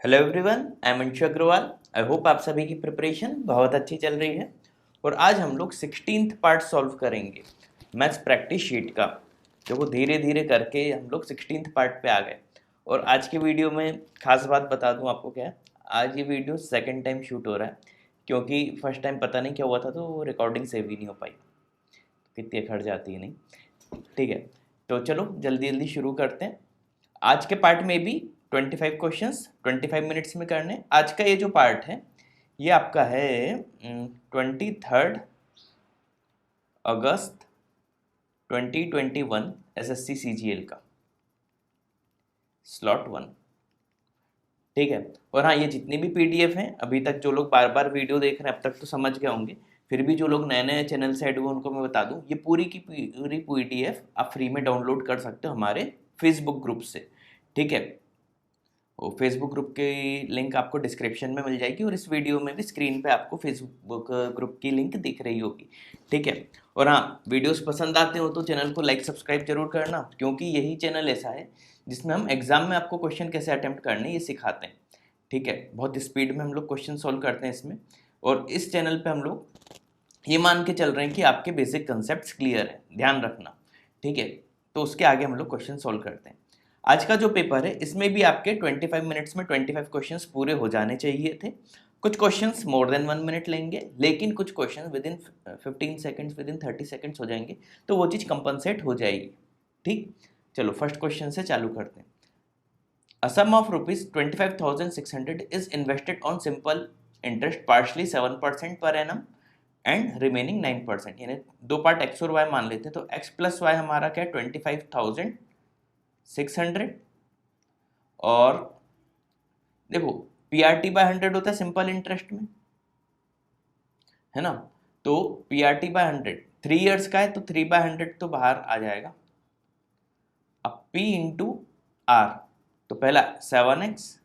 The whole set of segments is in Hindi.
Hello everyone, I am Anshu Agrawal. I hope आप सभी की प्रिपरेशन बहुत अच्छी चल रही है। और आज हम लोग 16th पार्ट सॉल्व करेंगे मैथ्स प्रैक्टिस शीट का। देखो धीरे धीरे करके हम लोग 16th पार्ट पे आ गए। और आज की वीडियो में खास बात बता दूं आपको क्या है। आज ये वीडियो सेकंड टाइम शूट हो रहा है क्योंकि फर्स्ट टाइम पता नहीं क्या हुआ था, तो वो रिकॉर्डिंग सेव ही नहीं हो पाई। कितनी अखड़ जाती है नहीं। ठीक है, तो चलो जल्दी जल्दी शुरू करते हैं। आज के पार्ट में भी 25 क्वेश्चंस 25 मिनट्स में करने। आज का ये जो पार्ट है ये आपका है 23 अगस्त 2021 एसएससी सीजीएल का स्लॉट 1। ठीक है, और हाँ, ये जितनी भी पीडीएफ हैं, अभी तक जो लोग बार बार वीडियो देख रहे हैं अब तक तो समझ गए होंगे। फिर भी जो लोग नए नए चैनल से ऐड हुए उनको मैं बता दूं, ये पूरी की पूरी पीडीएफ आप फ्री में डाउनलोड कर सकते हो हमारे फेसबुक ग्रुप से। ठीक है, वो फेसबुक ग्रुप की लिंक आपको डिस्क्रिप्शन में मिल जाएगी और इस वीडियो में भी स्क्रीन पे आपको फेसबुक ग्रुप की लिंक दिख रही होगी। ठीक है, और हाँ, वीडियोस पसंद आते हो तो चैनल को लाइक सब्सक्राइब जरूर करना, क्योंकि यही चैनल ऐसा है जिसमें हम एग्जाम में आपको क्वेश्चन कैसे अटेम्प्ट करने ये सिखाते हैं। ठीक है, बहुत स्पीड में हम लोग क्वेश्चन सॉल्व करते हैं इसमें। और इस चैनल पे हम लोग ये मान के चल रहे हैं कि आपके बेसिक कंसेप्ट क्लियर है, ध्यान रखना। ठीक है, तो उसके आगे हम लोग क्वेश्चन सॉल्व करते हैं। आज का जो पेपर है इसमें भी आपके 25 मिनट्स में 25 क्वेश्चंस पूरे हो जाने चाहिए थे। कुछ क्वेश्चंस मोर देन 1 मिनट लेंगे, लेकिन कुछ question with in 15 seconds, with in 30 seconds हो जाएंगे, तो वो चीज़ कंपनसेट हो जाएगी। ठीक, चलो फर्स्ट क्वेश्चन से चालू करते हैं। A sum of ₹25,600 is invested on simple interest partially 7% per annum and remaining 9%। यानी दो पार्ट एक्स और वाई मान लेते हैं, तो एक्स प्लस वाई हमारा क्या है 25,600। और देखो पीआरटी बाय 100 होता है सिंपल इंटरेस्ट में, है ना। तो पीआरटी बाय 100 3 ईयर्स का है, तो 3/100 तो बाहर आ जाएगा। अब पी इंटू आर, तो पहला 7x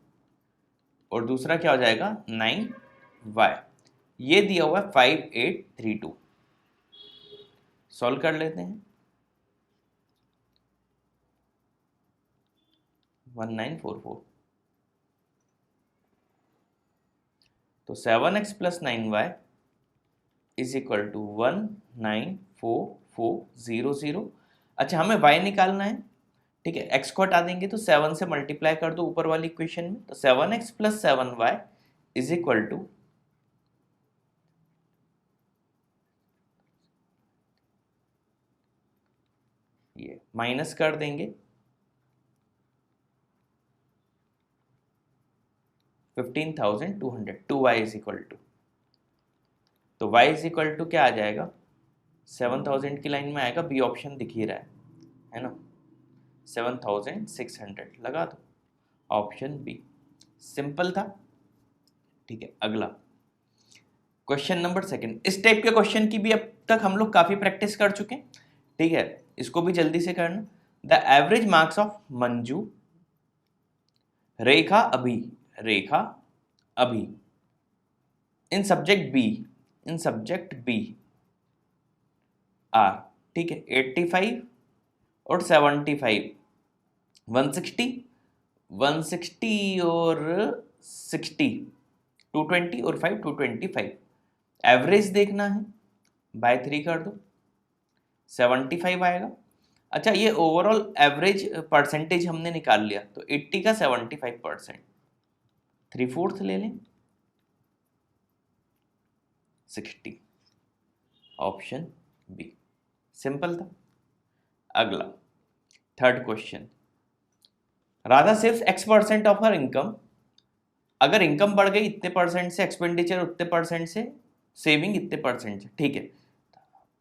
और दूसरा क्या हो जाएगा 9y। ये दिया हुआ है 5832। सॉल्व कर लेते हैं। 1944, तो 7x plus 9y is equal to 194400। अच्छा, हमें y निकालना है। ठीक है, x को हटा देंगे तो 7 से मल्टीप्लाई कर दो ऊपर वाली इक्वेशन में, तो 7x plus 7y is equal to ये माइनस कर देंगे 15,200। 2y इज इक्वल टू, तो y इज इक्वल टू क्या आ जाएगा 7,000 की लाइन में आएगा, बी ऑप्शन दिख ही रहा है ना। 7,600 लगा दो, ऑप्शन बी। सिंपल था। ठीक है, अगला क्वेश्चन नंबर सेकंड। इस टाइप के क्वेश्चन की भी अब तक हम लोग काफी प्रैक्टिस कर चुके हैं। ठीक है, इसको भी जल्दी से करना। The average marks of Manju Rekha Abhi in subject B are, ठीक है, 85 और 75, 160 और 60, 220 और 5, 225। एवरेज देखना है, बाय 3 कर दो, 75 आएगा। अच्छा, ये ओवरऑल एवरेज परसेंटेज हमने निकाल लिया, तो 80 का 75%, 3/4 ले लें, 60, ऑप्शन बी। सिंपल था। अगला third question. Radha saves X% of her income. अगर इनकम बढ़ गई इतने परसेंट से, एक्सपेंडिचर उतने परसेंट से, सेविंग इतने परसेंट से। ठीक है,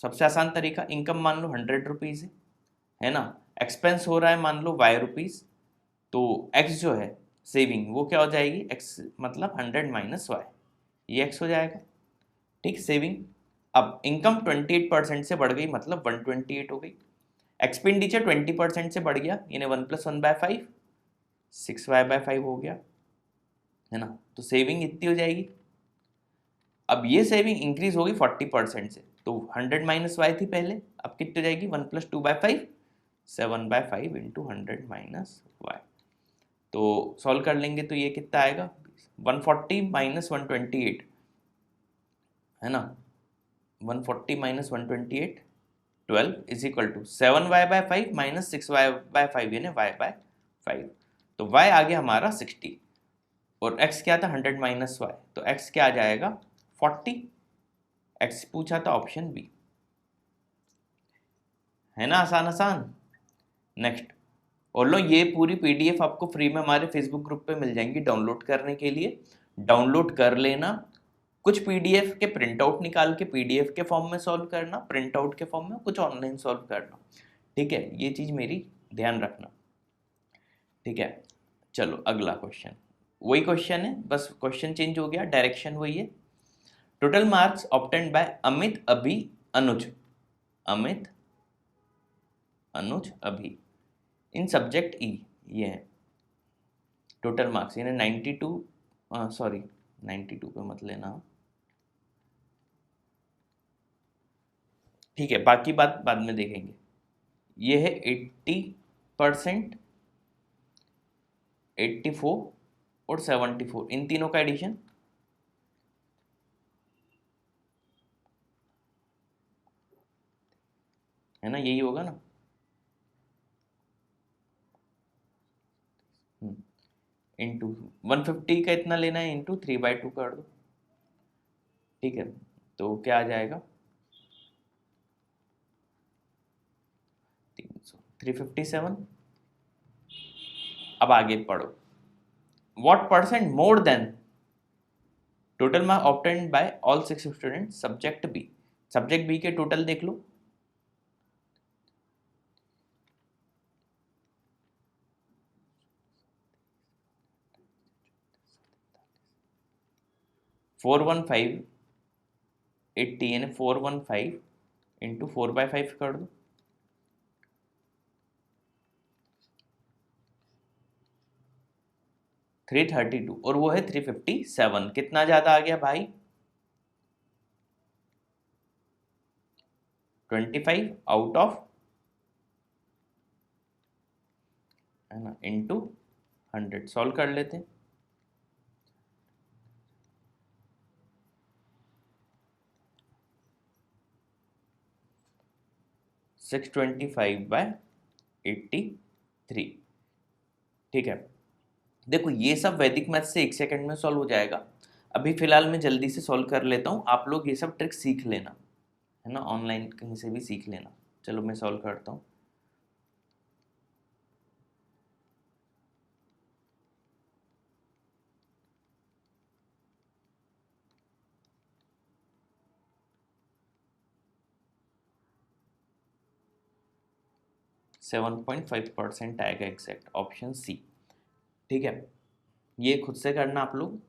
सबसे आसान तरीका, इनकम मान लो 100 रुपीज़ है ना, एक्सपेंस हो रहा है मान लो y रुपीज़, तो x जो है सेविंग वो क्या हो जाएगी, x मतलब 100 माइनस y, ये x हो जाएगा। ठीक, सेविंग। अब इनकम 28% से बढ़ गई मतलब 128 हो गई, एक्सपेंडिचर 20% से बढ़ गया, यानी 1 + 1/5, 6y/5 हो गया, है ना। तो सेविंग इतनी हो जाएगी। अब ये सेविंग इंक्रीज होगी 40% से, तो 100 माइनस वाई थी पहले, अब कितनी हो जाएगी 1 + 2/5, 7/5 इंटू 100 माइनस वाई। तो सॉल्व कर लेंगे तो ये कितना आएगा 140 माइनस 128 है ना, 140 minus 128 12 is equal to 7y/5 minus 6y/5 यानी y/5। तो y आ गया हमारा 60 और x क्या था 100 माइनस y, तो x क्या आ जाएगा 40। x पूछा था ऑप्शन बी, है ना, आसान आसान। नेक्स्ट, और लो ये पूरी पीडीएफ आपको फ्री में हमारे फेसबुक ग्रुप पे मिल जाएंगी डाउनलोड करने के लिए, डाउनलोड कर लेना। कुछ पीडीएफ के प्रिंट आउट निकाल के पीडीएफ के फॉर्म में सॉल्व करना, प्रिंट आउट के फॉर्म में, कुछ ऑनलाइन सॉल्व करना, ठीक है, ये चीज़ मेरी ध्यान रखना, ठीक है। चलो अगला क्वेश्चन, वही क्वेश्चन है, बस क्वेश्चन चेंज हो गया, डायरेक्शन वही है। Total marks obtained bye Amit अभी अनुज, अमित अनुज अभी इन सब्जेक्ट ई, ये है टोटल मार्क्स, यानी 92, सॉरी 92 पे मत लेना, ठीक है, बाकी बात बाद में देखेंगे। ये है 80%, 84 और 74, इन तीनों का एडिशन, है ना, यही होगा ना। इंटू 150 का इतना लेना है, इंटू 3/2 कर दो, ठीक है, तो क्या आ जाएगा 357। अब आगे पढ़ो, what percent more than total marks obtained by all 6 student subject B, subject B के टोटल देख लो, फोर वन फाइव 80 यानी 415 इंटू 4/5 कर दो, 332 और वो है 357, कितना ज्यादा आ गया भाई 25 आउट ऑफ, है ना, इंटू 100, सॉल्व कर लेते हैं। 625/83, ठीक है। देखो ये सब वैदिक मैथ से 1 सेकंड में सॉल्व हो जाएगा, अभी फिलहाल मैं जल्दी से सॉल्व कर लेता हूँ, आप लोग ये सब ट्रिक सीख लेना, है ना, ऑनलाइन कहीं से भी सीख लेना। चलो मैं सॉल्व करता हूँ। सेवन 7.5% आएगा एग्जैक्ट, ऑप्शन सी, ठीक है। ये खुद से करना आप लोग।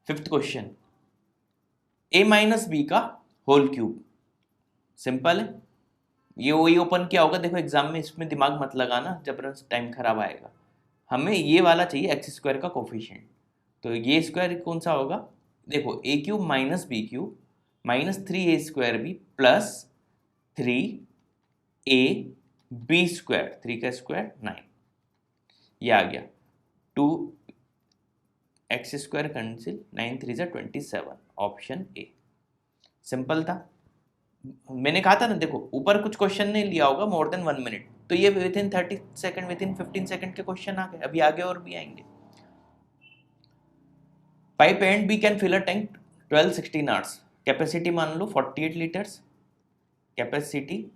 Fifth question, a minus B का होल क्यूब, सिंपल है, ये वही ओपन किया होगा, देखो एग्जाम में इसमें दिमाग मत लगाना, जबरन टाइम खराब आएगा। हमें ये वाला चाहिए एक्स स्क्वायर का कोफिशिएंट, तो ये स्क्वायर कौन सा होगा, देखो A cube minus B cube minus 3a square B plus 3a B square, 3 का स्क्वायर 9, ये आ गया 2x स्क्वायर कैंसिल, 9 3 जा 27, ऑप्शन ए, सिंपल था। मैंने कहा था ना, देखो ऊपर कुछ क्वेश्चन ने लिया होगा मोर देन 1 मिनट, तो ये within 30 second within 15 second के क्वेश्चन आ गए, अभी आगे और भी आएंगे। Pipe and B can fill a tank 12-16 hours, capacity मान लो 48 लीटर्स, कैपेसिटी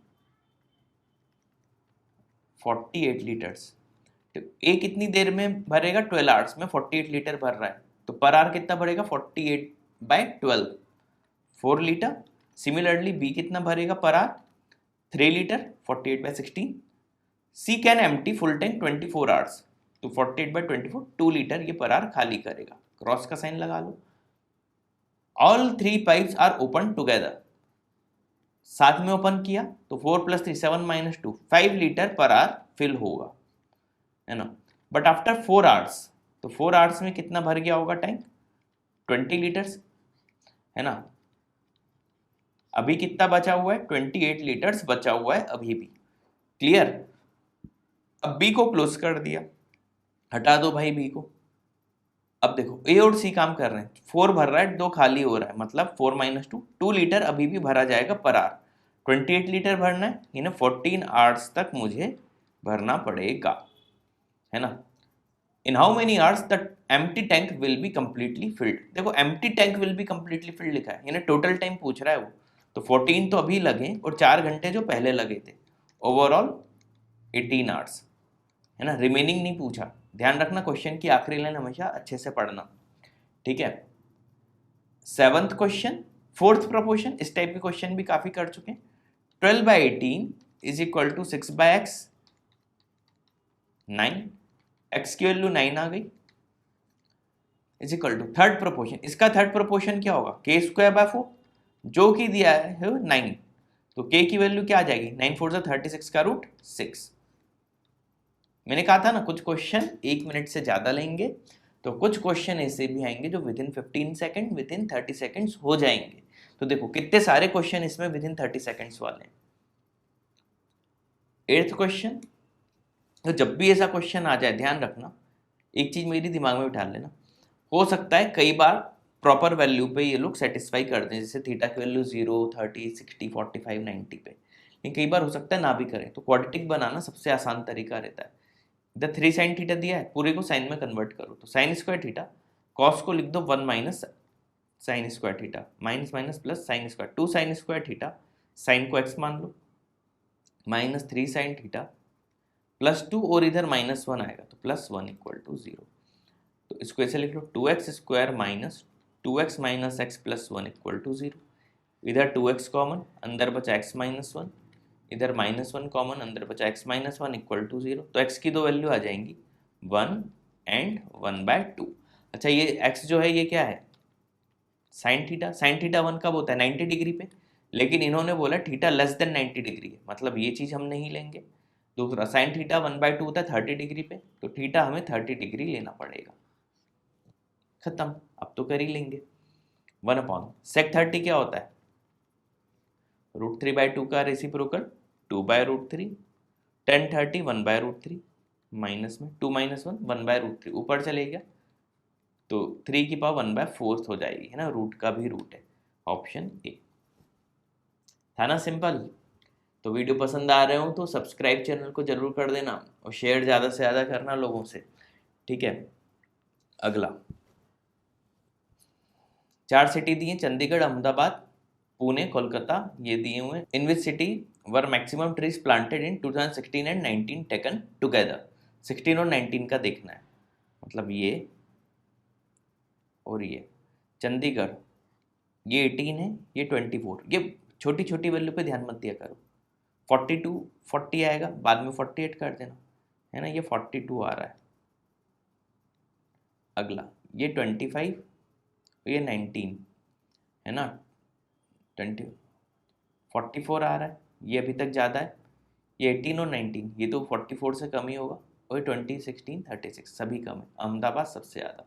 48 लीटर्स, तो ए कितनी देर में भरेगा 12 आवर्स में 48 लीटर भर रहा है, तो पर आवर कितना भरेगा 48/12, 4 लीटर। सिमिलरली बी कितना भरेगा per hour 3 litre, 48/16। C can empty full tank 24 hours, तो 48/24 2 लीटर ये पर आवर खाली करेगा, क्रॉस का साइन लगा लो। All 3 pipes are open together, साथ में ओपन किया तो 4 + 3 7 - 2 5 लीटर पर आवर फिल होगा, है ना। बट आफ्टर 4 आवर्स, तो 4 आवर्स में कितना भर गया होगा टैंक 20 लीटर्स, है ना। अभी कितना बचा हुआ है 28 लीटर्स बचा हुआ है अभी भी, क्लियर। अब बी को क्लोज कर दिया, हटा दो भाई बी को। अब देखो ए और सी काम कर रहे हैं, 4 भर रहा है, 2 खाली हो रहा है, मतलब 4 माइनस 2 लीटर अभी भी भरा जाएगा पर आवर। 28 लीटर भरना है, यानी 14 आवर्स तक मुझे भरना पड़ेगा, है ना। In how many hours the empty tank will be completely filled. देखो empty tank will be completely filled लिखा है, यानी टोटल टाइम पूछ रहा है वो। तो 14 तो अभी लगे और 4 घंटे जो पहले लगे थे, ओवरऑल 18 आवर्स, है ना। रिमेनिंग नहीं पूछा। ध्यान रखना क्वेश्चन की आखिरी लाइन हमेशा अच्छे से पढ़ना, ठीक है। 7th क्वेश्चन, 4th प्रोपोर्शन, इस टाइप के क्वेश्चन भी काफी कर चुके हैं। 12/18 is equal to 6/x, 9, x की वैल्यू 9 आ गई, is equal to third proportion. इसका थर्ड प्रोपोर्शन क्या होगा, k²/4, जो कि दिया है 9, तो k की वैल्यू क्या आ जाएगी, 9 4 36 का रूट 6। मैंने कहा था ना कुछ क्वेश्चन 1 मिनट से ज्यादा लेंगे, तो कुछ क्वेश्चन ऐसे भी आएंगे जो with in 15 second, with in 30 seconds हो जाएंगे। तो देखो कितने सारे क्वेश्चन इसमें विद इन 30 सेकेंड्स वाले हैं। 8th क्वेश्चन, तो जब भी ऐसा क्वेश्चन आ जाए ध्यान रखना, एक चीज मेरी दिमाग में बिठा लेना, हो सकता है कई बार प्रॉपर वैल्यू पे ये लोग सेटिस्फाई कर दें, जैसे थीटा की वैल्यू 0 30 60 45 90 पे, लेकिन कई बार हो सकता है ना भी करें। तो क्वाड्रेटिक बनाना सबसे आसान तरीका रहता है। इधर 3 साइन थीटा दिया है, पूरे को साइन में कन्वर्ट करो, तो साइन स्क्वायर थीटा, कॉस को लिख दो 1 minus sine square theta, minus minus plus sine square, 2 sine square theta, sine को एक्स मान लो, माइनस 3 साइन थीटा प्लस 2, और इधर -1 आएगा तो +1 इक्वल टू 0। तो इसको ऐसे लिख लो 2x square minus 2x minus x plus 1 equal to 0। इधर 2x कॉमन, अंदर बचा x माइनस 1, इधर -1 कॉमन, अंदर बचा x माइनस 1 इक्वल टू 0। तो x की दो वैल्यू आ जाएंगी 1 एंड 1/2। अच्छा ये x जो है ये क्या है, साइन थीटा। साइन थीटा 1 कब होता है, 90 डिग्री पे, लेकिन इन्होंने बोला थीटा लेस देन 90 डिग्री है, मतलब ये चीज़ हम नहीं लेंगे। दूसरा साइन थीटा 1/2 होता है 30 डिग्री पे, तो थीटा हमें 30 डिग्री लेना पड़ेगा। खत्म, अब तो कर ही लेंगे। 1/sec 30 क्या होता है, √3/2 का रेसिप्रोकल 2/√3, tan 30 1/√3, माइनस में 2 माइनस 1 1/√3, ऊपर चले गया तो 3 की पावर 1/4 हो जाएगी, है ना, रूट का भी रूट है। ऑप्शन ए था ना सिंपल। तो वीडियो पसंद आ रहे हो तो सब्सक्राइब चैनल को जरूर कर देना और शेयर ज़्यादा से ज़्यादा करना लोगों से, ठीक है। अगला 4 सिटी दिए, चंडीगढ़, अहमदाबाद, पुणे, कोलकाता, ये दिए हुए। In which city were maximum trees planted in 2016 and 19 taken together. 16 और 19 का देखना है, मतलब ये और ये। चंडीगढ़ ये 18 है, ये 24, ये छोटी छोटी वैल्यू पे ध्यान मत दिया करो। 42 40 आएगा, बाद में 48 कर देना, है ना, ये 42 आ रहा है। अगला ये 25, ये 19, है ना, 20 44 आ रहा है, ये अभी तक ज़्यादा है। ये 18 और 19 ये तो 44 से कम ही होगा, और 20 16 36 सभी कम है, अहमदाबाद सबसे ज़्यादा।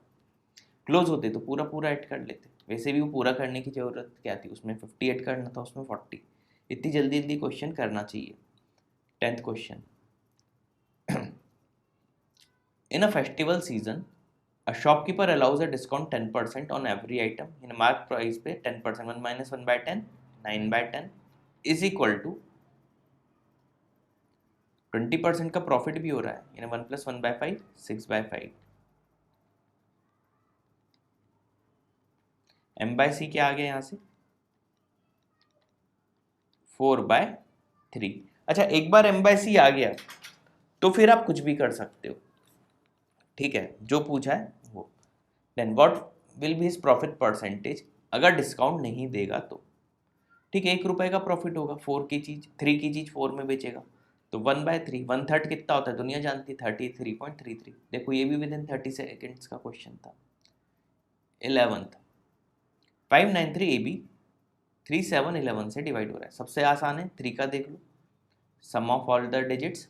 क्लोज होते तो पूरा पूरा ऐड कर लेते, वैसे भी वो पूरा करने की ज़रूरत क्या थी, उसमें 50 ऐड करना था, उसमें 40। इतनी जल्दी जल्दी क्वेश्चन करना चाहिए। 10th question, in a festival season a shopkeeper allows a discount 10% on every item in a marked price पे 10%, 1 minus 1/10 9/10 is equal to 20% का प्रॉफिट भी हो रहा है, यानी 1 plus 1/5 6/5। m/c क्या आ गया यहाँ से 4/3। अच्छा एक बार m/c आ गया तो फिर आप कुछ भी कर सकते हो, ठीक है, जो पूछा है वो। Then what will be his profit percentage, अगर डिस्काउंट नहीं देगा तो, ठीक है, 1 रुपए का प्रॉफिट होगा, 4 की चीज 3 की चीज 4 में बेचेगा, तो 1/3 1/3 कितना होता है दुनिया जानती, 33.33। देखो ये भी विद इन 30 सेकेंड्स का क्वेश्चन था। 11th 593 AB 3711 से डिवाइड हो रहा है, सबसे आसान है 3 का देख लो, सम ऑफ ऑल द डिजिट्स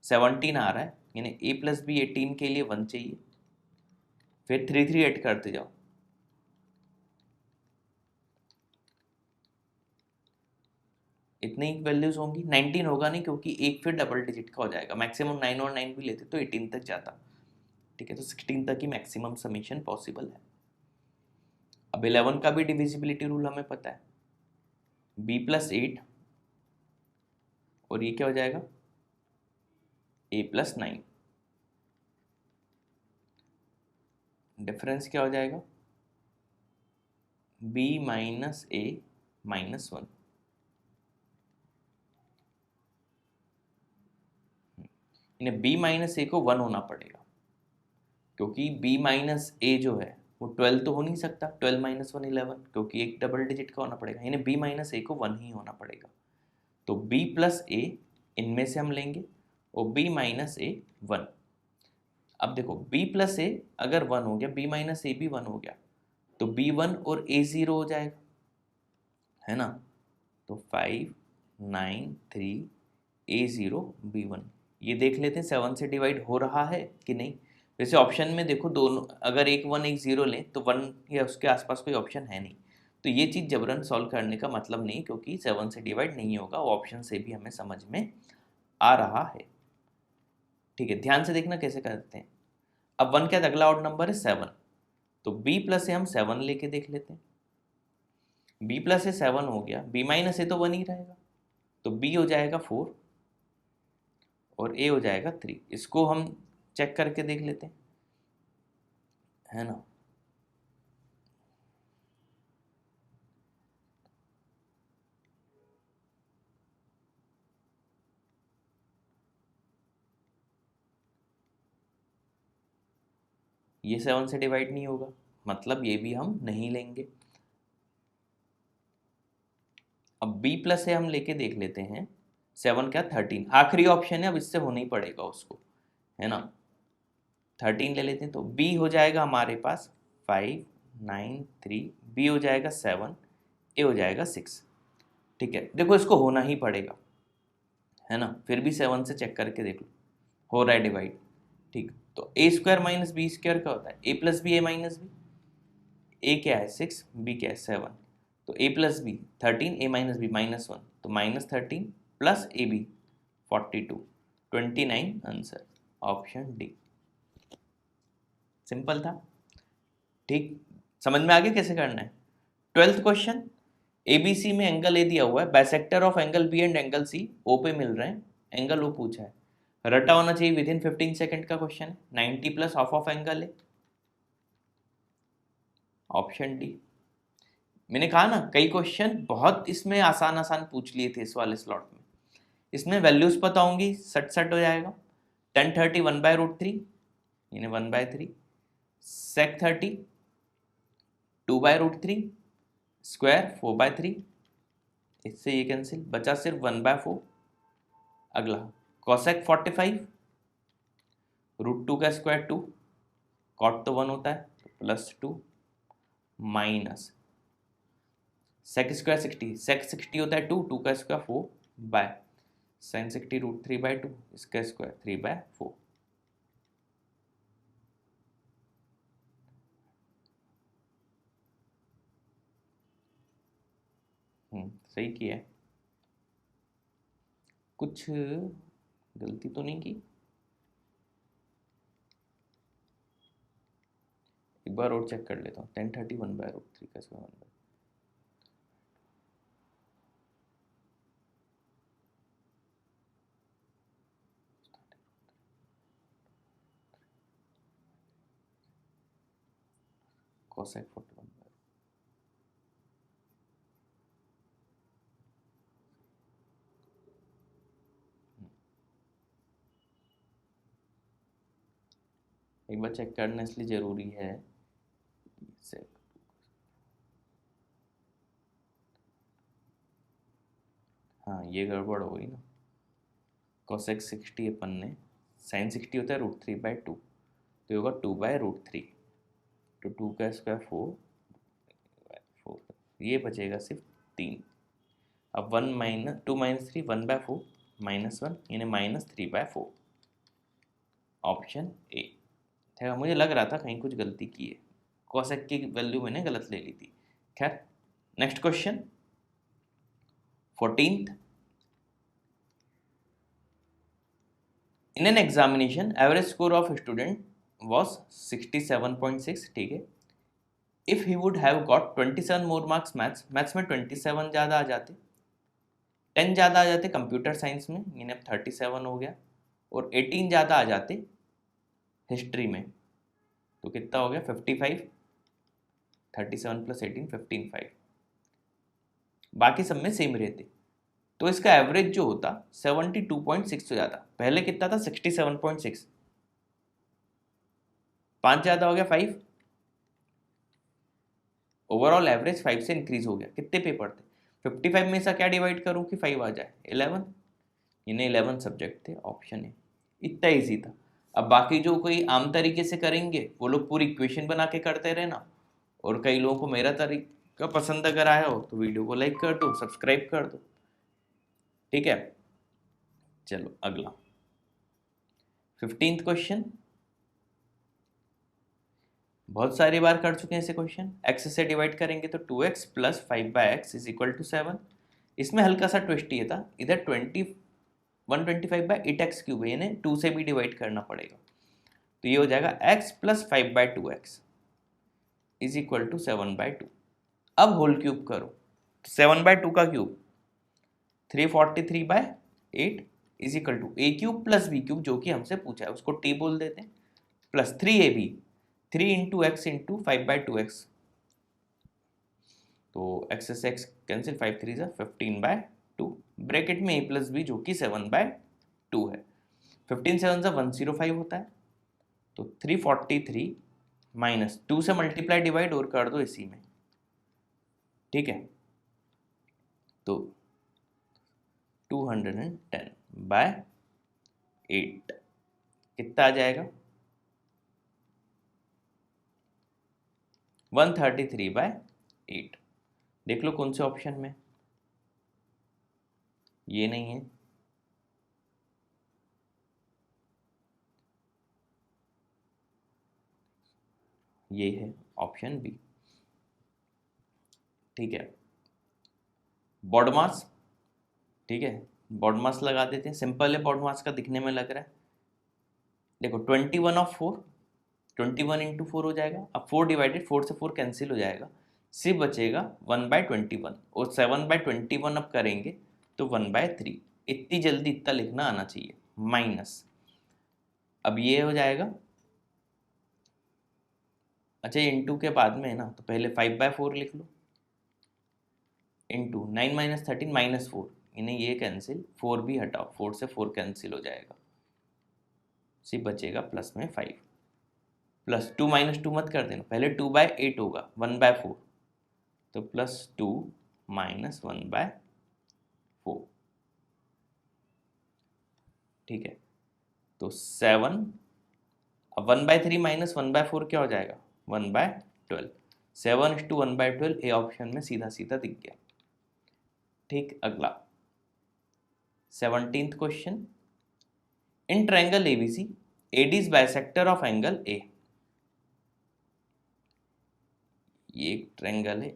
17 आ रहा है, यानी a प्लस बी 18 के लिए 1 चाहिए, फिर 3 3 ऐड करते जाओ, इतनी वैल्यूज होंगी। 19 होगा नहीं क्योंकि एक फिर डबल डिजिट का हो जाएगा, मैक्सिमम 9 और 9 भी लेते तो 18 तक जाता। ठीक है, तो 16 तक ही मैक्सिमम समीशन पॉसिबल है। अब 11 का भी डिविजिबिलिटी रूल हमें पता है, b+8 और ये क्या हो जाएगा a+9, डिफरेंस क्या हो जाएगा b - a-1। इन्हें b - a को 1 होना पड़ेगा, क्योंकि b - a जो है वो 12 तो हो नहीं सकता, 12 - 1 11, क्योंकि एक डबल डिजिट का होना पड़ेगा, इन्हें b - a को 1 ही होना पड़ेगा। तो b+a इनमें से हम लेंगे और b - a 1। अब देखो b+a अगर 1 हो गया, b - a भी 1 हो गया, तो b1 और a 0 हो जाएगा, है ना। तो 5 9 3 a 0 b1, ये देख लेते हैं 7 से डिवाइड हो रहा है कि नहीं। वैसे ऑप्शन में देखो दोनों, अगर एक 1 एक 0 लें तो 1 या उसके आसपास कोई ऑप्शन है नहीं, तो ये चीज़ जबरन सॉल्व करने का मतलब नहीं, क्योंकि 7 से डिवाइड नहीं होगा, वो ऑप्शन से भी हमें समझ में आ रहा है। ठीक है, ध्यान से देखना कैसे करते हैं। अब 1 का अगला ऑड नंबर है 7, तो b+ से हम 7 लेके देख लेते हैं। b+ से 7 हो गया, b - a तो 1 ही रहेगा, तो b हो जाएगा 4 और a हो जाएगा 3। इसको हम चेक करके देख लेते हैं, है ना। ये 7 से डिवाइड नहीं होगा, मतलब ये भी हम नहीं लेंगे। अब b+ से हम लेके देख लेते हैं, 7 क्या 13, आखिरी ऑप्शन है, अब इससे होना ही पड़ेगा उसको, है ना। 13 ले लेते हैं, तो b हो जाएगा हमारे पास 5 9 3, b हो जाएगा 7, a हो जाएगा 6। ठीक है, देखो इसको होना ही पड़ेगा, है ना, फिर भी 7 से चेक करके देख लो, हो रहा है डिवाइड। ठीक, तो a² - b² क्या होता है, a + b a - b, a क्या है 6, b क्या है 7, तो a + b 13, a - b -1, तो -13 + ab 42, 29 answer, option D. Simple था। ठीक, समझ में आ गया कैसे करना है। 12th क्वेश्चन, ABC में एंगल ए दिया हुआ है, bisector of angle B and angle C O पे मिल रहे हैं, एंगल ओ पूछा है, रटा होना चाहिए विदिन 15 सेकंड का क्वेश्चन है, 90 प्लस हाफ ऑफ एंगल है, ऑप्शन डी। मैंने कहा ना कई क्वेश्चन बहुत इसमें आसान आसान पूछ लिए थे इस वाले स्लॉट में, इसमें वैल्यूज पता होंगी, सट सट हो जाएगा। 1030 1/√3, यानी 1/3, sec30 2/√3, स्क्वायर 4/3, इससे ये कैंसिल, बचा सिर्फ 1/4। अगला cosec 45 √2 का स्क्वायर 2, कॉट तो 1 होता है तो +2, माइनस sec² 60, sec 60 होता है 2, 2 का स्क्वायर 4 बाय sin 60 √3/2, इसका स्क्वायर 3/4। सही किया है, कुछ गलती तो नहीं की। एक बार और चेक कर लेता हूँ, 1030 1/√3 का स्क्वायर 1/, cosec 41, एक बार चेक करना इसलिए ज़रूरी है। हाँ ये गड़बड़ हो गई ना, cosec 60 अपन ने, sin 60 होता है √3/2, तो होगा 2/√3, तो 2 का स्क्वायर 4, ये बचेगा सिर्फ 3। अब 2 - 3 1/4 -1, यानी -3/4, ऑप्शन ए। मुझे लग रहा था कहीं कुछ गलती की है, कॉसेक की वैल्यू मैंने गलत ले ली थी। खैर, next question 14th, in an examination average score of a student was 67.6, ठीक है। If he would have got 27 more marks maths में 27 ज़्यादा आ जाते, 10 ज़्यादा आ जाते कंप्यूटर साइंस में, यानी अब 37 हो गया, और 18 ज़्यादा आ जाते हिस्ट्री में, तो कितना हो गया 55, 37 + 18 15 5, बाकी सब में सेम रहते, तो इसका एवरेज जो होता 72.6 हो जाता। पहले कितना था 67.6, 5 ज़्यादा हो गया 5, ओवरऑल एवरेज 5 से इंक्रीज हो गया। कितने पेपर थे 55 में से क्या डिवाइड करूं कि 5 आ जाए 11, इन्हें 11 सब्जेक्ट थे, ऑप्शन है। इतना ईजी था। अब बाकी जो कोई आम तरीके से करेंगे वो लोग पूरी इक्वेशन बना के करते रहना, और कई लोगों को मेरा तरीका पसंद अगर आया हो तो वीडियो को लाइक कर दो, सब्सक्राइब कर दो, ठीक है। चलो अगला 15th क्वेश्चन, बहुत सारी बार कर चुके हैं ऐसे क्वेश्चन। x से डिवाइड करेंगे तो 2x + 5/x = 7। इसमें हल्का सा ट्विस्ट ये था, इधर 125/8x³ है, यानी 2 से भी डिवाइड करना पड़ेगा, तो ये हो जाएगा x + 5/2x = 7/2। अब होल क्यूब करो, 7/2 का क्यूब 343/8 = a³ + b³ जो कि हमसे पूछा है उसको t बोल देते हैं, प्लस 3ab 3 × x × 5/2x, तो x से x कैंसिल, 5 3 = 15/2, ब्रैकेट में a + b जो कि 7/2 है। 15 7 = 105 होता है, तो 343 माइनस 2 से मल्टीप्लाई डिवाइड और कर दो इसी में, ठीक है, तो 210/8 कितना आ जाएगा 133/8। देख लो कौन से ऑप्शन में, ये नहीं है, ये है ऑप्शन बी, ठीक है। बॉडमास, ठीक है, बॉडमास लगा देते हैं, सिंपल है, बॉडमास का दिखने में लग रहा है। देखो 21 of 4, 21 × 4 हो जाएगा, अब 4 डिवाइडेड, 4 से 4 कैंसिल हो जाएगा, सिर्फ बचेगा 1/21, और 7/21 अब करेंगे तो 1/3। इतनी जल्दी इतना लिखना आना चाहिए, माइनस, अब ये हो जाएगा, अच्छा इंटू के बाद में है ना, तो पहले 5/4 लिख लो, इंटू 9 - 13 -4, इन्हें ये कैंसिल, 4 भी हटाओ, 4 से 4 कैंसिल हो जाएगा, सिर्फ बचेगा प्लस में 5, प्लस 2 - 2 मत कर देना, पहले 2/8 होगा 1/4, तो +2 - 1/4, ठीक है, तो 7, अब 1/3 - 1/4 क्या हो जाएगा 1/12, 7:1/12 ए ऑप्शन में सीधा सीधा दिख गया, ठीक। अगला 17th question, in triangle ABC AD is bisector of angle A। ये एक ट्रायंगल है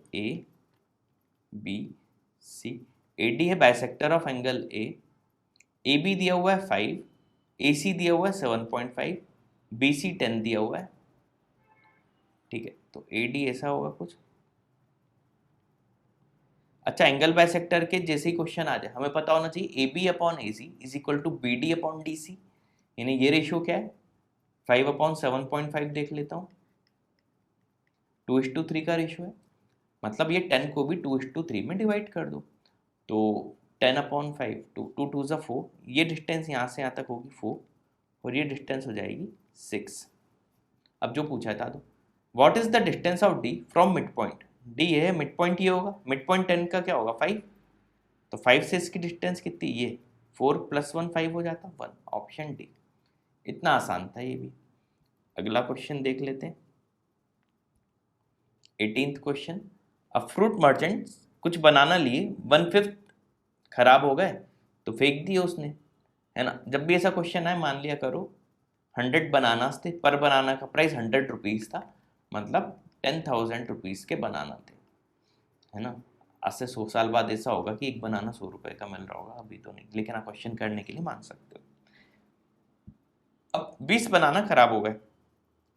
ABC, AD है bisector of angle A, AB दिया हुआ है 5, AC दिया हुआ है 7.5, BC 10 दिया हुआ है, ठीक है, तो AD ऐसा होगा कुछ। अच्छा एंगल बाइसेक्टर के जैसे ही क्वेश्चन आ जाए हमें पता होना चाहिए AB/AC = BD/DC, यानी ये रेशियो क्या है 5/7.5, देख लेता हूँ 2:3 का रेशियो है, मतलब ये 10 को भी 2:3 में डिवाइड कर दो, तो 10/5, 2 2 = 4, ये डिस्टेंस यहाँ से यहाँ तक होगी 4, और ये डिस्टेंस हो जाएगी 6। अब जो पूछा था तो what is the distance of D from mid point, D ये है, मिड पॉइंट ये होगा, मिड पॉइंट 10 का क्या होगा 5, तो 5 से इसकी डिस्टेंस कितनी, ये 4 + 1 5 हो जाता 1, ऑप्शन डी। इतना आसान था ये भी। अगला क्वेश्चन देख लेते हैं 18th question, a fruit merchant कुछ बनाना लिए 1/5 खराब हो गए तो फेंक दिए उसने, है ना। जब भी ऐसा क्वेश्चन आए मान लिया करो 100 बनानास थे, पर बनाना का प्राइस 100 रुपीज़ था, मतलब 10,000 रुपीज़ के बनाना थे, है ना। आज से 100 साल बाद ऐसा होगा कि एक बनाना 100 रुपये का मिल रहा होगा, अभी तो नहीं, लेकिन आप क्वेश्चन करने के लिए मान सकते हो। अब 20 बनाना खराब हो गए,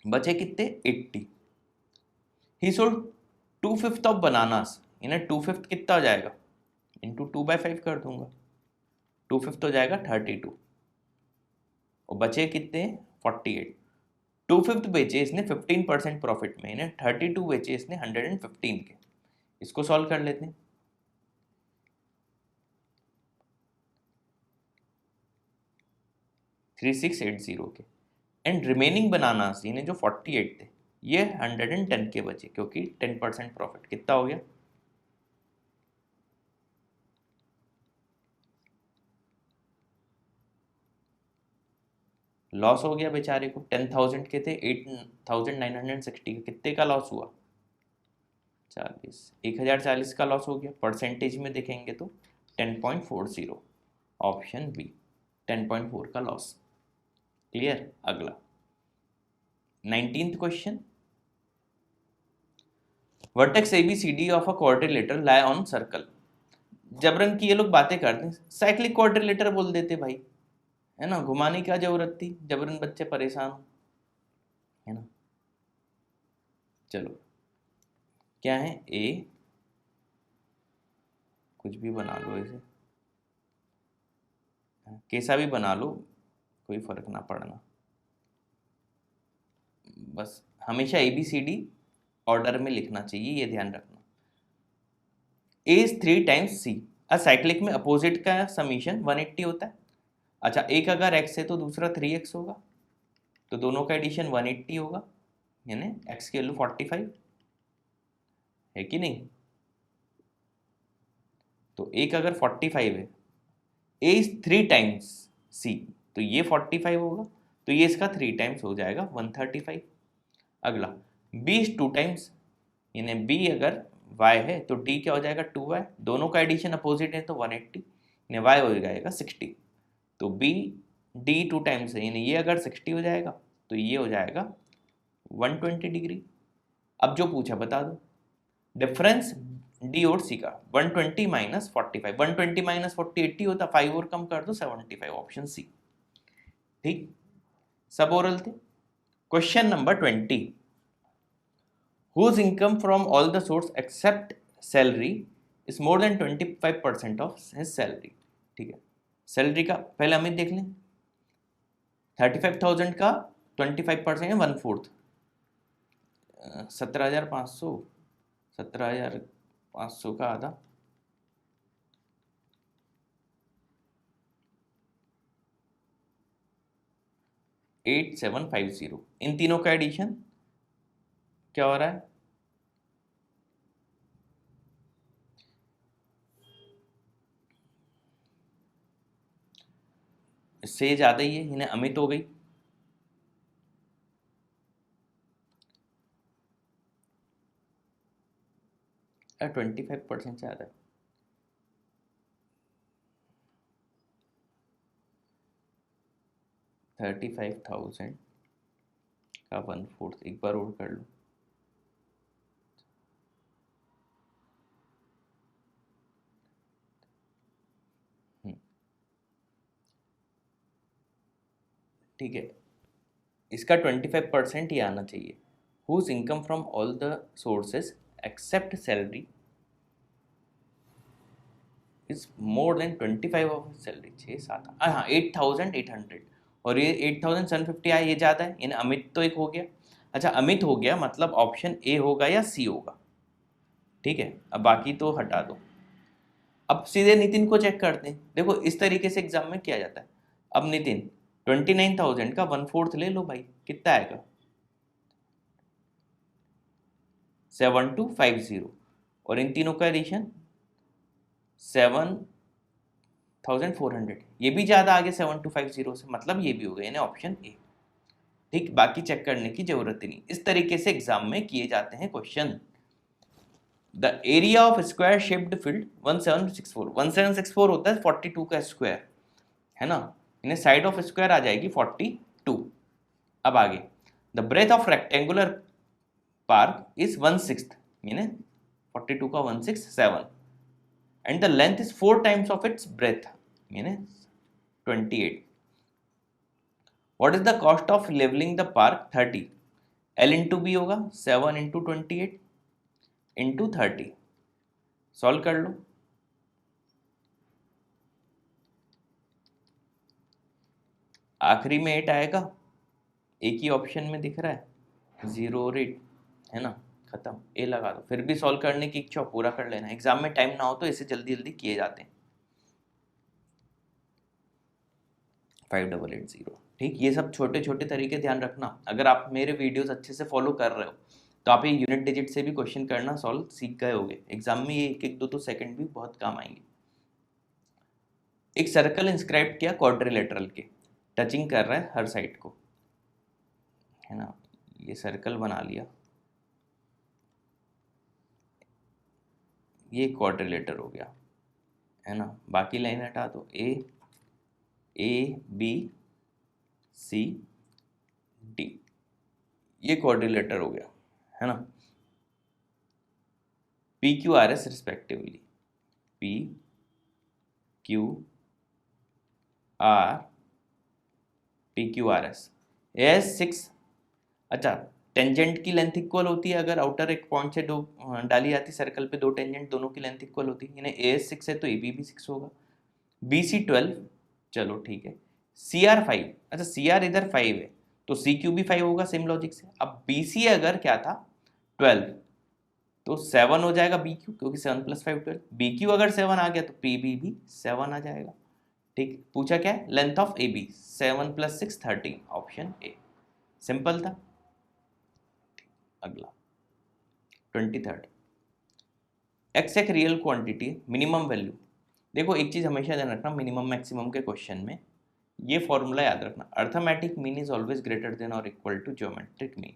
बचे कितने 80। ही सोल्ड 2/5 ऑफ बनानास, इन्हें 2/5 कितना हो जाएगा, इंटू 2/5 कर दूंगा, 2/5 हो जाएगा 32, और बचे कितने 48। 2/5 बेचे इसने 15% प्रॉफिट में, इन्हें 32 बेचे इसने 115 के। इसको सॉल्व कर लेते हैं। 3680 के, एंड रिमेनिंग बनानास इन्हें जो 48 थे ये 110 के बचे, क्योंकि 10% प्रॉफिट कितना हो गया, लॉस हो गया बेचारे को। 10,000 के थे, 8,960 के, कितने का लॉस हुआ 40, 1040 का लॉस हो गया। परसेंटेज में देखेंगे तो 10.40, ऑप्शन बी 10.4 का लॉस। क्लियर। अगला 19th question, vertex ABCD of a quadrilateral lie on circle. जबरन की ये लोग बातें करते हैं, साइक्लिक क्वाड्रिलेटर बोल देते भाई, है ना, घुमाने की क्या जरूरत थी, जबरन बच्चे परेशान हो, है ना। चलो क्या है, ए, कुछ भी बना लो इसे, कैसा भी बना लो, कोई फर्क ना पड़ना, बस हमेशा ABCD ऑर्डर में लिखना चाहिए, ये ध्यान रखना। A is 3 times C, cyclic में अपोजिट का समीशन 180 होता है। अच्छा, एक अगर x है तो दूसरा 3x होगा, तो दोनों का एडिशन 180 होगा, यानी x की वैल्यू 45 है कि नहीं। तो एक अगर 45 है, A is 3 times C, तो ये 45 होगा, तो ये इसका 3 टाइम्स हो जाएगा 135। अगला B is 2 times, यानी B अगर y है तो D क्या हो जाएगा 2y, दोनों का एडिशन अपोजिट है तो 180, यानी y हो जाएगा 60, तो B D 2 टाइम्स है, यानी ये अगर 60 हो जाएगा तो ये हो जाएगा 120 डिग्री। अब जो पूछा बता दो डिफरेंस डी और सी का, 120 माइनस 45, 120 माइनस 40 80 होता, 5 और कम कर दो 75, ऑप्शन सी। ठीक, सब ओरल थे। Question number 20, whose income from all the source except salary is more than 25% of his salary। ठीक है, सैलरी का पहले अमित देख लें, 35,000 का 25% है 1/4, 17,500, 17,500 का आधा, 8750, इन तीनों का एडिशन क्या हो रहा है, इससे ज्यादा ही है, इन्हें अमित हो गई। यार 25% से ज्यादा, 35,000 का 1/4, एक बार और कर लो, ठीक है, इसका 25% ही आना चाहिए। Whose income from all the sources except salary is more than 25 of salary, 6 7 हाँ 8,800, और ये 8,750 आया, ये ज़्यादा है, यानी अमित तो एक हो गया। अच्छा, अमित हो गया मतलब ऑप्शन ए होगा या सी होगा, ठीक है। अब बाकी तो हटा दो, अब सीधे नितिन को चेक करते हैं। देखो इस तरीके से एग्जाम में किया जाता है। अब नितिन 29,000 का 1/4 ले लो भाई, कितना आएगा 7250, और इन तीनों का एडिशन 7,400, ये भी ज़्यादा आगे 7250 से, मतलब ये भी हो गया, यानी ऑप्शन ए। ठीक, बाकी चेक करने की जरूरत ही नहीं। इस तरीके से एग्जाम में किए जाते हैं question. The area of square shaped field 1764 होता है 42 का स्क्वायर, है ना, इन्हें साइड ऑफ स्क्वायर आ जाएगी 42। अब आगे, the breadth of rectangular park is 1/6, यानी 42 का 1/6 7, and the length is 4 times of its breadth, यानी 28। What is the cost of levelling the park 30, L into B होगा 7 इंटू 28 इंटू 30। सॉल्व कर लो। आखिरी में 8 आएगा, एक ही ऑप्शन में दिख रहा है 0 और 8, है ना, खत्म। ए लगा दो। फिर भी सॉल्व करने की इच्छा पूरा कर लेना, एग्जाम में टाइम ना हो तो इसे जल्दी जल्दी किए जाते हैं। 5880। ठीक, ये सब छोटे छोटे तरीके ध्यान रखना। अगर आप मेरे वीडियोस अच्छे से फॉलो कर रहे हो तो आप ये यूनिट डिजिट से भी क्वेश्चन करना सॉल्व सीख गए होगे। एग्जाम में ये एक एक दो सेकंड भी बहुत काम आएंगे। एक सर्कल इंस्क्राइब किया क्वाड्रिलेटरल के, टचिंग कर रहा है हर साइड को, है ना। ये सर्कल बना लिया, ये क्वाड्रिलेटर हो गया, है ना। बाकी लाइन हटा दो, ए बी सी डी, ये क्वाड्रिलेटर हो गया, है ना। P Q R S respectively, P Q R, P Q R S, S 6। अच्छा, टेंजेंट की लेंथ इक्वल होती है अगर आउटर एक पॉइंट से दो डाली जाती सर्कल पे, दो टेंजेंट दोनों की लेंथ इक्वल होती है, यानी ए एस 6 है तो ए बी भी 6 होगा। बी सी 12, चलो ठीक है। सी आर 5, अच्छा सी आर इधर 5 है तो सी क्यू भी 5 होगा, सेम लॉजिक से। अब बी सी अगर क्या था 12 तो 7 हो जाएगा बी क्यू, क्योंकि 7 + 5 12। बी क्यू अगर 7 आ गया तो पी बी भी 7 आ जाएगा। ठीक, पूछा क्या है, length of A B 7 + 6 13, option A. Simple था। अगला 23rd, एक्स एक रियल क्वांटिटी, मिनिमम वैल्यू। देखो एक चीज हमेशा ध्यान रखना, मिनिमम मैक्सिमम के क्वेश्चन में ये फॉर्मूला याद रखना, arithmetic mean is always greater than और इक्वल टू ज्योमेट्रिक मीन,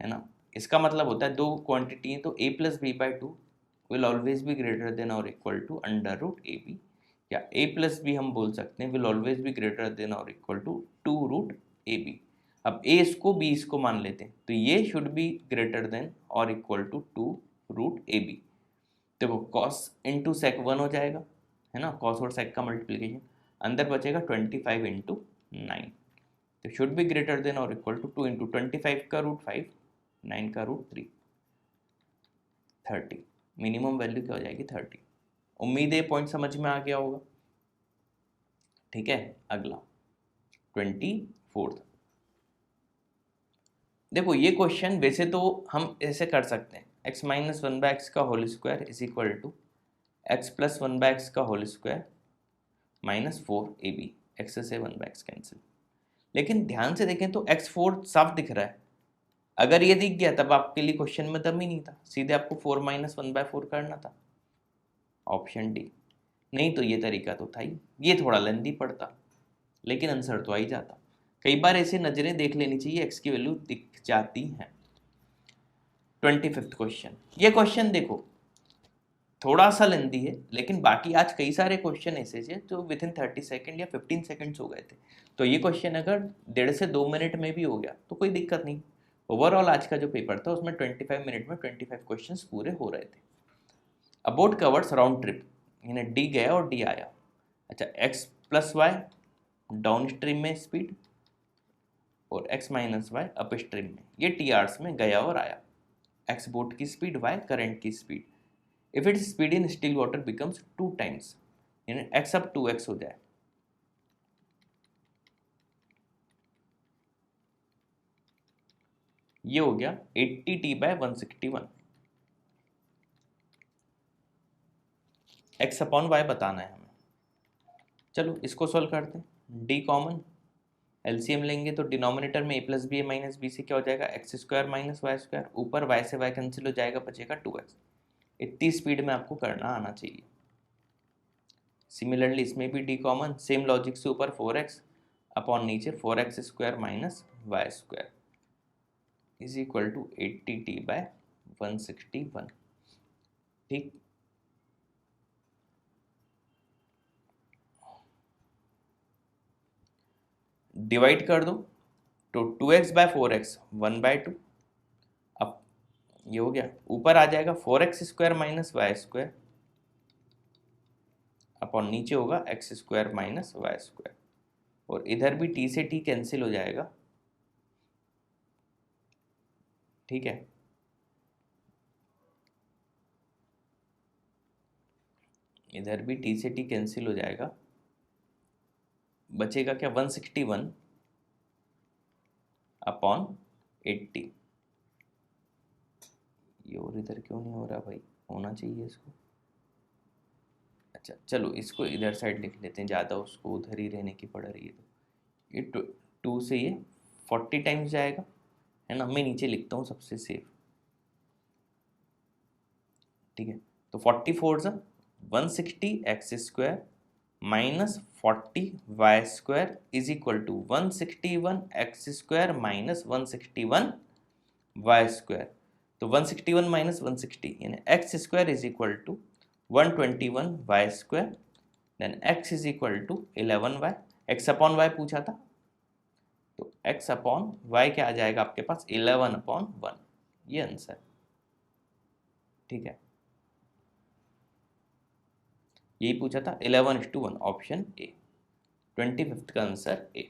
है ना। इसका मतलब होता है दो क्वांटिटी है तो a + b/2 will always be greater than और इक्वल टू √ab, या a + b हम बोल सकते हैं will always be greater than और इक्वल टू 2√ab। अब a इसको b इसको मान लेते हैं तो ये शुड बी ग्रेटर देन और इक्वल टू 2√ab। देखो cos इंटू sec 1 हो जाएगा, है ना, cos और sec का मल्टीप्लीकेशन, अंदर बचेगा 25 इंटू 9, तो शुड बी ग्रेटर देन और इक्वल टू 2 इंटू 25 का √5, 9 का √3, 30। मिनिमम वैल्यू क्या हो जाएगी 30। उम्मीद है पॉइंट समझ में आ गया होगा। ठीक है, अगला 24th। देखो ये क्वेश्चन वैसे तो हम ऐसे कर सकते हैं, x - 1/x का whole square is equal to x + 1/x का होल स्क्वायर -4ab, x से 1/x कैंसिल। लेकिन ध्यान से देखें तो x4 साफ दिख रहा है, अगर ये दिख गया तब आपके लिए क्वेश्चन में दम ही नहीं था, सीधे आपको 4 - 1/4 करना था, ऑप्शन डी। नहीं तो ये तरीका तो था ही, ये थोड़ा लेंदी पड़ता लेकिन आंसर तो आ ही जाता। कई बार ऐसे नजरें देख लेनी चाहिए, एक्स की वैल्यू दिख जाती है। 25th क्वेश्चन, ये क्वेश्चन देखो थोड़ा सा लेंदी है लेकिन बाकी आज कई सारे क्वेश्चन ऐसे थे जो विथिन 30 सेकेंड या 15 सेकेंड्स हो गए थे, तो ये क्वेश्चन अगर 1.5 से 2 मिनट में भी हो गया तो कोई दिक्कत नहीं। ओवरऑल आज का जो पेपर था उसमें 25 मिनट में 25 क्वेश्चंस पूरे हो रहे थे। अबाउट कवर्स राउंड ट्रिप, यानी डी गया और डी आया। अच्छा, x + y डाउन स्ट्रीम में स्पीड और x - y अप स्ट्रीम में, ये टी आर्स में गया और आया। x बोट की स्पीड, y करंट की speed. If its speed in still water becomes 2 times, यानी x अब 2x हो जाए। ये हो गया 80t/161। x/y बताना है हमें। चलो इसको सॉल्व करते हैं। डी कॉमन, एलसीएम लेंगे तो डिनोमिनेटर में a + b - b से क्या हो जाएगा, x² - y², ऊपर y से y कैंसिल हो जाएगा, बचेगा 2x। इतनी स्पीड में आपको करना आना चाहिए। सिमिलरली इसमें भी डी कॉमन, सेम लॉजिक से ऊपर 4x अपॉन नीचे 4x² - y² is equal to 80t/161। ठीक, डिवाइड कर दो तो 2x/4x 1/2। अब ये हो गया, ऊपर आ जाएगा 4x² - y² अपॉन नीचे होगा x² - y², और इधर भी t से t कैंसिल हो जाएगा, ठीक है। इधर भी टी से टी कैंसिल हो जाएगा, बचेगा क्या 161 अपॉन 80। ये और इधर क्यों नहीं हो रहा भाई, होना चाहिए इसको। अच्छा चलो इसको इधर साइड लिख लेते हैं, ज़्यादा उसको उधर ही रहने की पड़ रही है। तो ये 2 से ये 40 टाइम्स जाएगा, है ना। मैं नीचे लिखता हूँ सबसे सेफ, ठीक है। तो 44 सा 160 x square minus 40 y square is equal to 161 x square minus 161 y square. तो 161 माइनस 160 यानी x square is equal to 121 y square, then x is equal to 11 y. X upon y पूछा था, तो एक्स अपॉन वाई क्या आ जाएगा आपके पास 11 अपॉन 1, ये आंसर, ठीक है। यही पूछा था 11:1, ऑप्शन ए, 25th का आंसर ए।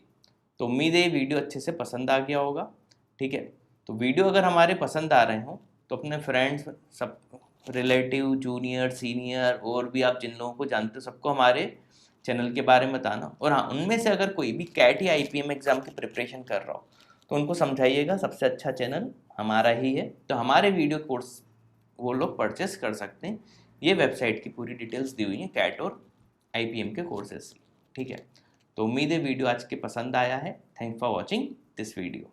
तो उम्मीद है ये वीडियो अच्छे से पसंद आ गया होगा, ठीक है। तो वीडियो अगर हमारे पसंद आ रहे हो तो अपने फ्रेंड्स, सब रिलेटिव, जूनियर, सीनियर और भी आप जिन लोगों को जानते हो सबको हमारे चैनल के बारे में बताना। और हाँ, उनमें से अगर कोई भी कैट या IPM एग्ज़ाम की प्रिपरेशन कर रहा हो तो उनको समझाइएगा सबसे अच्छा चैनल हमारा ही है। तो हमारे वीडियो कोर्स वो लोग परचेस कर सकते हैं। ये वेबसाइट की पूरी डिटेल्स दी हुई हैं कैट और IPM के कोर्सेज, ठीक है। तो उम्मीद है वीडियो आज के पसंद आया है। Thank for watching this video.